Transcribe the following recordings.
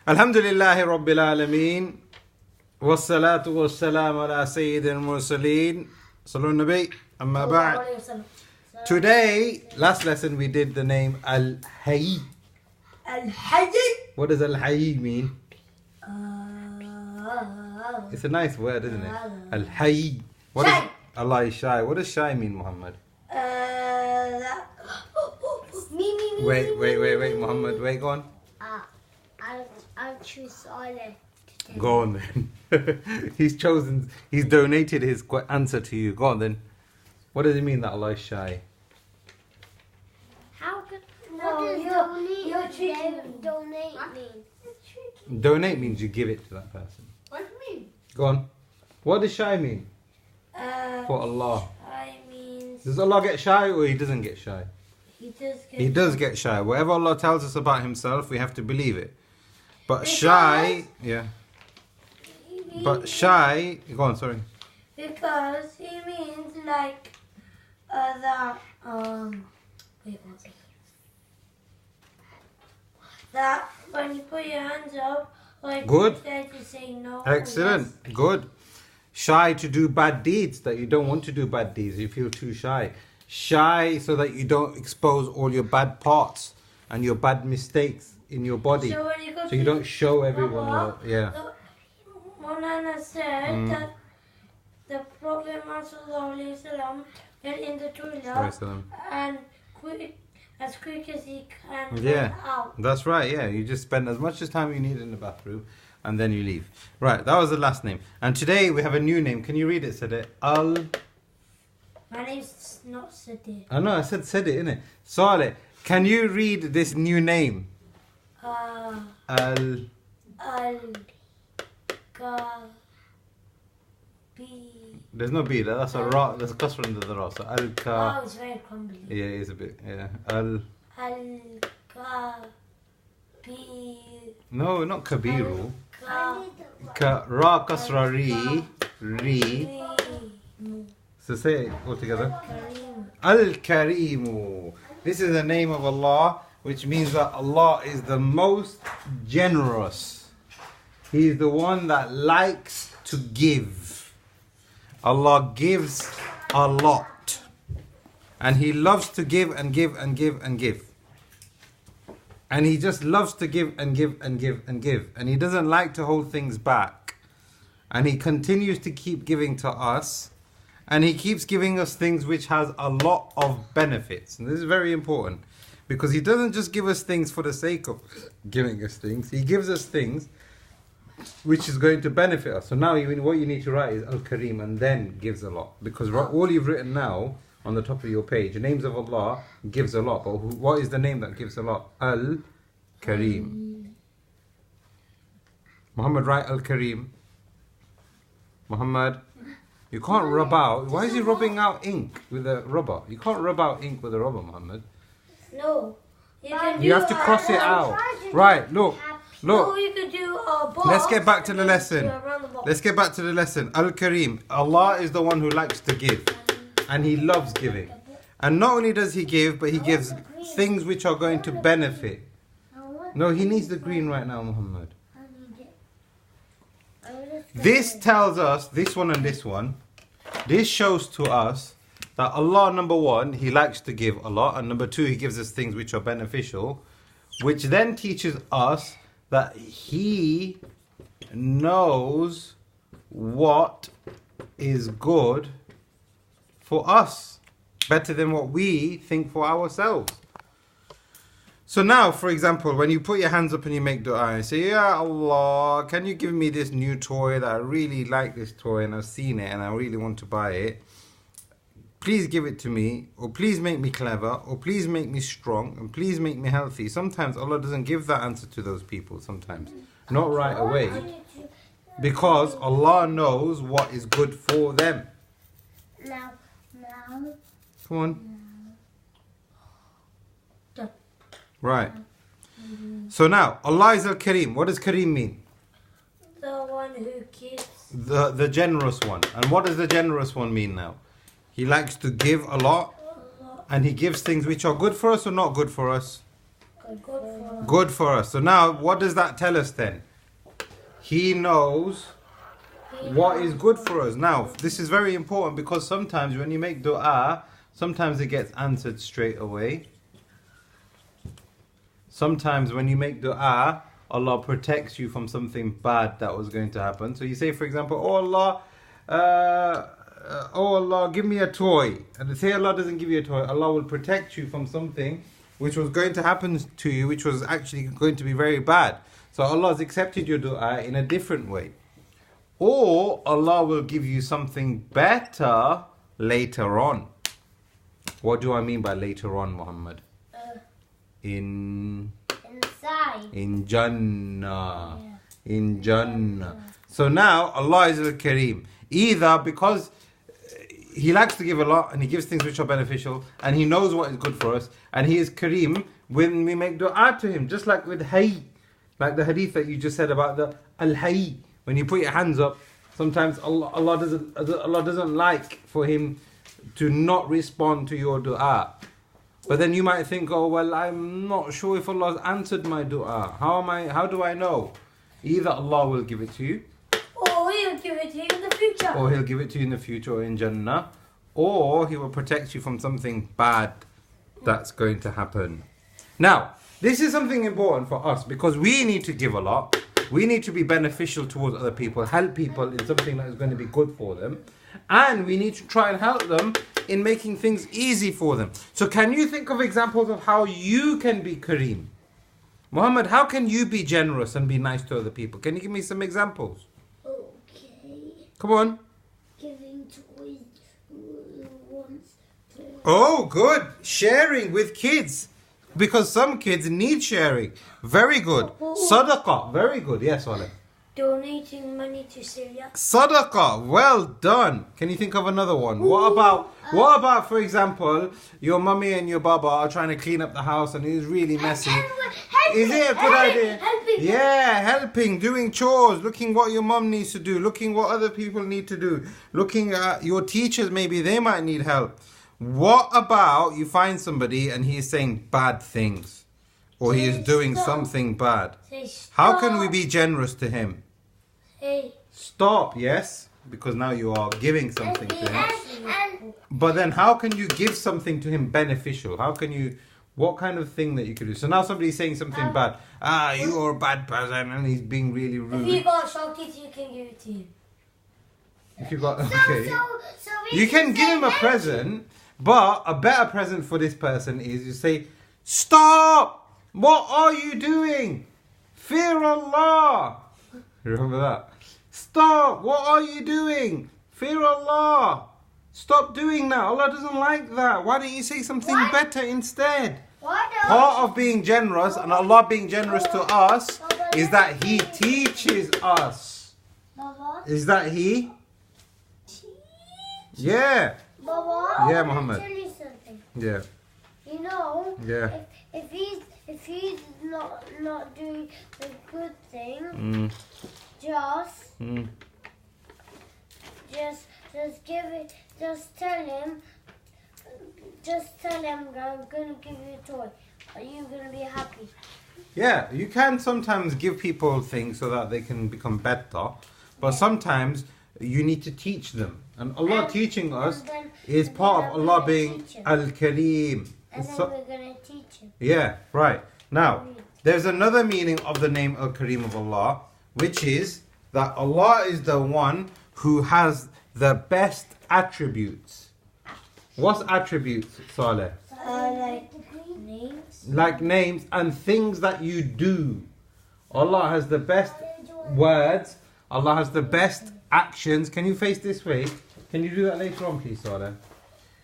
Alhamdulillahi Rabbil Alameen. Wassalatu wassalamu ala Sayyidil Mursaleen. Salun Nabi. Amma ba'd. Today, last lesson we did the name Al-Hayy. Al-Hayy? What does Al-Hayy mean? It's a nice word, isn't it? Al-Hayy. Shy. Allah is shy. What does shy mean, Muhammad? Wait, Muhammad. Wait, go on. I'll choose silent. Go on then. He's donated his answer to you. Go on then. What does it mean that Allah is shy? How could donate mean? Donate means you give it to that person. What do you mean? Go on. What does shy mean? For Allah. Shy means... Does Allah get shy or he doesn't get shy? He does get shy. Whatever Allah tells us about himself, we have to believe it. But shy, yeah. But shy, go on, sorry. Because he means like that, wait one second. That when you put your hands up, like Good. instead to say no. Excellent. Yes. Good. Shy to do bad deeds, that you don't want to do bad deeds. You feel too shy. Shy so that you don't expose all your bad parts and your bad mistakes in your body. So, when you, go So you don't show everyone. Papa, Yeah. Maulana said that the Prophet Muhammad went in the toilet and as quick as he can Yeah, out. that's right. Yeah, you just spend as much as time you need in the bathroom, and then you leave. Right, that was the last name. And today we have a new name. Can you read it, Sadiq? My name's not Sadiq. I know, I said it, innit? Saleh, can you read this new name? Al-Ka-B. There's no B there. That's a ra. There's a kasra under the ra. So al-ka. Oh, it's very crumbly. Yeah, it is a bit. Yeah. Al-Ka-B. No, not kabiru. Ka- Ra kasra ri. So say it all together. Kareem. Al-Kareem. This is the name of Allah, which means that Allah is the most generous. He is the one that likes to give. Allah gives a lot. And He loves to give and give and give and give. And He just loves to give and give and give and give. And He doesn't like to hold things back. And He continues to keep giving to us. And He keeps giving us things which has a lot of benefits. And this is very important. Because He doesn't just give us things for the sake of giving us things. He gives us things which is going to benefit us. So now what you need to write is Al-Kareem and then gives a lot. Because all you've written now on the top of your page, the names of Allah gives a lot. But what is the name that gives a lot? Al-Kareem. Muhammad, write Al-Kareem. Muhammad, you can't rub out. Why is he rubbing out ink with a rubber? You can't rub out ink with a rubber, Muhammad. No. You have to cross it out. Right, look. No, you could do a box. Let's get back to the and lesson. do around the box. Let's get back to the lesson. Al-Kareem. Allah is the one who likes to give. And He loves giving. And not only does He give, but He gives things which are going to benefit. No, he needs the green right now, Muhammad. This tells us, this one and this one, this shows to us that Allah, number one, He likes to give a lot. And number two, He gives us things which are beneficial. Which then teaches us that He knows what is good for us, better than what we think for ourselves. So now, for example, when you put your hands up and you make dua and say, Ya Allah, can you give me this new toy that I really like this toy and I've seen it and I really want to buy it. Please give it to me, or please make me clever, or please make me strong, and please make me healthy. Sometimes Allah doesn't give that answer to those people, sometimes. Not right away. Because Allah knows what is good for them. Now. Come on. Right. So now, Allah is Al-Kareem. What does Kareem mean? The one who gives. The generous one. And what does the generous one mean now? He likes to give a lot. And He gives things which are good for us or not good for us? Good for us. So now, what does that tell us then? He knows what is good for us. Now, this is very important because sometimes when you make dua, sometimes it gets answered straight away. Sometimes when you make dua, Allah protects you from something bad that was going to happen. So you say, for example, oh Allah, give me a toy. And say Allah doesn't give you a toy, Allah will protect you from something which was going to happen to you, which was actually going to be very bad. So Allah has accepted your dua in a different way. Or Allah will give you something better later on. What do I mean by later on, Muhammad? Inside. In Jannah. In Jannah. So now Allah is al-Kareem. Either because He likes to give a lot and He gives things which are beneficial and He knows what is good for us, and He is Kareem when we make dua to Him, just like with Hayy, like the hadith that you just said about the al-Hayy. When you put your hands up, sometimes Allah doesn't like for Him to not respond to your dua. But then you might think, oh well, I'm not sure if Allah has answered my dua. How do I know? Either Allah will give it to you, or He'll give it to you in the future. Or He'll give it to you in the future or in Jannah, or He will protect you from something bad that's going to happen. Now, this is something important for us because we need to give a lot. We need to be beneficial towards other people, help people in something that is going to be good for them. And we need to try and help them in making things easy for them. So can you think of examples of how you can be Kareem? Muhammad, how can you be generous and be nice to other people? Can you give me some examples? Okay. Come on. Giving toys once. Oh, good. Sharing with kids. Because some kids need sharing. Very good. Sadaqah. Very good. Yes, Wale. Donating money to Syria. Sadaqah. Well done. Can you think of another one? What about, for example, your mummy and your baba are trying to clean up the house and it's really messy. Is it a good idea? Helping. Yeah, helping, doing chores, looking what your mum needs to do, looking what other people need to do, looking at your teachers, maybe they might need help. What about you find somebody and he is saying bad things, or he is doing something bad? How can we be generous to him? Stop, yes, because now you are giving something to him. But then how can you give something to him beneficial? What kind of thing that you could do? So now somebody's saying something bad. You're a bad person, and he's being really rude. If you got chocolates, you can give it to him. If you got, okay. You can give him a present, but a better present for this person is you say, stop! What are you doing? Fear Allah! Remember that? Stop! What are you doing? Fear Allah! Stop doing that. Allah doesn't like that. Why don't you say something better instead? Part of being generous and Allah being generous to us is that He teaches us. Is that He? Yeah. Baba, Yeah, Muhammad. Tell you something. Yeah. You know, Yeah. if he's not doing the good thing, just tell him I'm gonna give you a toy. Are you gonna be happy? Yeah, you can sometimes give people things so that they can become better, but sometimes you need to teach them. And Allah teaching us is part of Allah being al-Kareem. And then we're gonna teach him. Yeah, right. Now, there's another meaning of the name al-Kareem of Allah, which is that Allah is the one who has the best attributes. What's attributes, Saleh? Like names. Like names and things that you do. Allah has the best words. Allah has the best actions. Can you face this way? Can you do that later on, please, Saleh?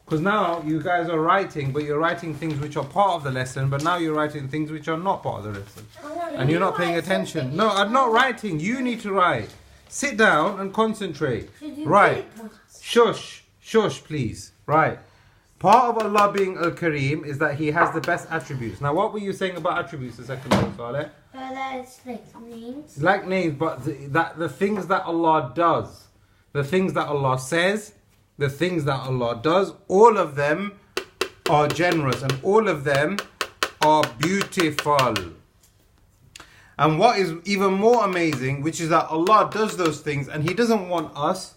Because now you guys are writing, but you're writing things which are part of the lesson, but now you're writing things which are not part of the lesson. And you're not paying attention. No, I'm not writing. You need to write. Sit down and concentrate. Right. Shush. Shush, please. Right. Part of Allah being al-Kareem is that He has the best attributes. Now, what were you saying about attributes a second ago, Saleh? That's like names. Like names, but the things that Allah does, the things that Allah says, the things that Allah does, all of them are generous and all of them are beautiful. And what is even more amazing, which is that Allah does those things and He doesn't want us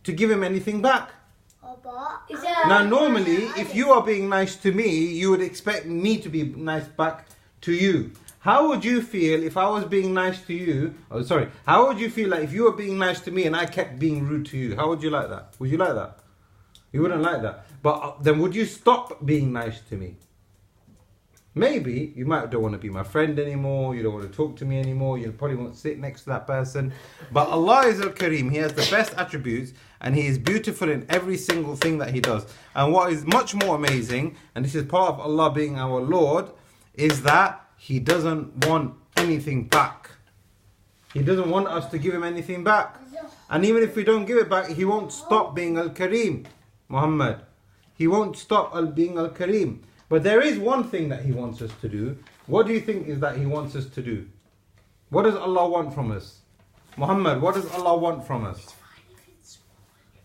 to give Him anything back. Now normally, if you are being nice to me, you would expect me to be nice back to you. How would you feel if I was being nice to you? Oh, sorry. How would you feel like if you were being nice to me and I kept being rude to you? How would you like that? Would you like that? You wouldn't like that. But then would you stop being nice to me? Maybe you might don't want to be my friend anymore. You don't want to talk to me anymore. You probably won't sit next to that person. But Allah is Al-Kareem. He has the best attributes and He is beautiful in every single thing that He does. And what is much more amazing, and this is part of Allah being our Lord, is that He doesn't want anything back. He doesn't want us to give Him anything back. And even if we don't give it back, He won't stop being Al-Kareem, Muhammad. He won't stop being Al-Kareem. But there is one thing that He wants us to do. What do you think is that He wants us to do? What does Allah want from us? Muhammad, what does Allah want from us?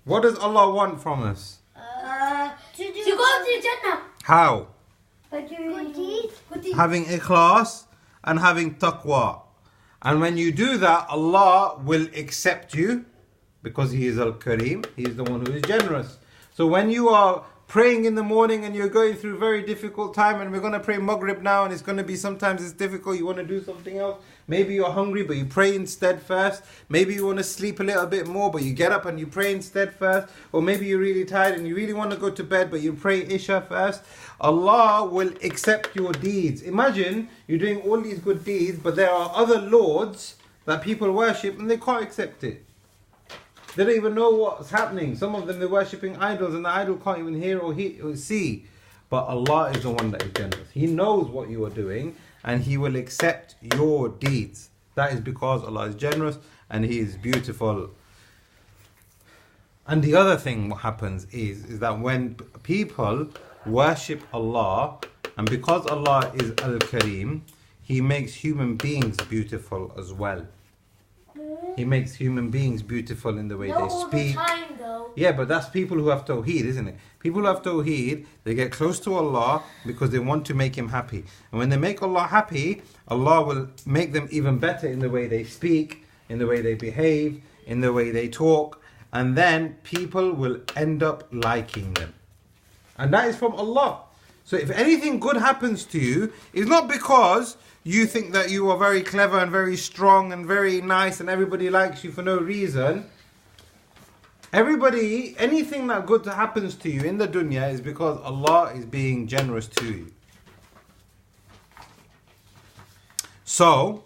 What does Allah want from us? To go to Jannah. How? Good deeds. Having ikhlas and having taqwa. And when you do that, Allah will accept you because He is Al-Kareem. He is the one who is generous. So when you are praying in the morning and you're going through a very difficult time, and we're going to pray Maghrib now, and it's going to be, sometimes it's difficult, you want to do something else. Maybe you're hungry but you pray instead first. Maybe you want to sleep a little bit more but you get up and you pray instead first. Or maybe you're really tired and you really want to go to bed but you pray Isha first. Allah will accept your deeds. Imagine you're doing all these good deeds, but there are other lords that people worship and they can't accept it. They don't even know what's happening. Some of them, they're worshipping idols and the idol can't even hear or see. But Allah is the one that is generous. He knows what you are doing and He will accept your deeds. That is because Allah is generous and He is beautiful. And the other thing what happens is that when people worship Allah, and because Allah is Al-Kareem, He makes human beings beautiful as well. He makes human beings beautiful in the way they speak. All the time, though. Yeah, but that's people who have Tawheed, isn't it? People who have Tawheed, they get close to Allah because they want to make Him happy. And when they make Allah happy, Allah will make them even better in the way they speak, in the way they behave, in the way they talk. And then people will end up liking them. And that is from Allah. So if anything good happens to you, it's not because you think that you are very clever and very strong and very nice and everybody likes you for no reason. Anything that good happens to you in the dunya is because Allah is being generous to you. So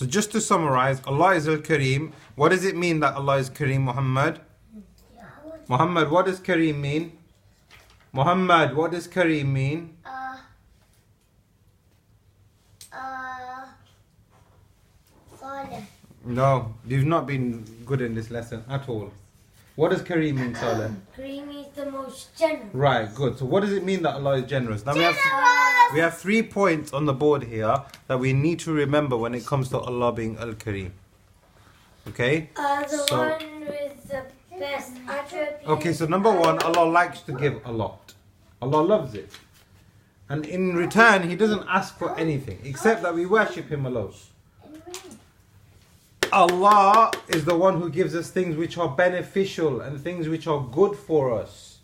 just to summarize, Allah is Al-Kareem. What does it mean that Allah is Kareem, Muhammad? Muhammad, what does Kareem mean? Muhammad, what does Kareem mean? No, you've not been good in this lesson at all. What does Kareem mean, Saleh? Kareem is the most generous. Right, good. So what does it mean that Allah is generous? Now we have 3 points on the board here that we need to remember when it comes to Allah being Al-Kareem. Okay? One with the best attributes. Okay, so number 1, Allah likes to give a lot. Allah loves it. And in return, He doesn't ask for anything except that we worship Him alone. Allah is the one who gives us things which are beneficial and things which are good for us.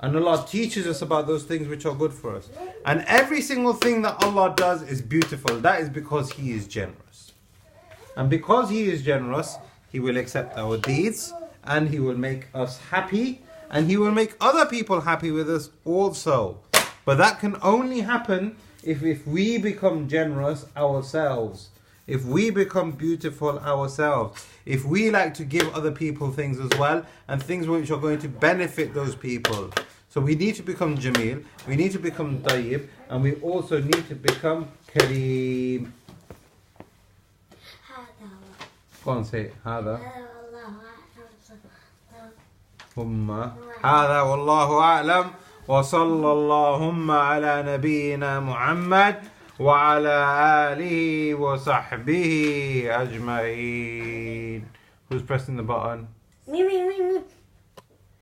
And Allah teaches us about those things which are good for us. And every single thing that Allah does is beautiful. That is because He is generous. And because He is generous, He will accept our deeds and He will make us happy and He will make other people happy with us also. But that can only happen if we become generous ourselves. If we become beautiful ourselves, if we like to give other people things as well, and things which are going to benefit those people. So we need to become Jameel, we need to become Tayyib, and we also need to become Kareem. Go on, say it. هذا هذا والله أعلم وصلى اللهم على نبينا محمد وعلى آله وصحبه أجمعين. Who's pressing the button? Me.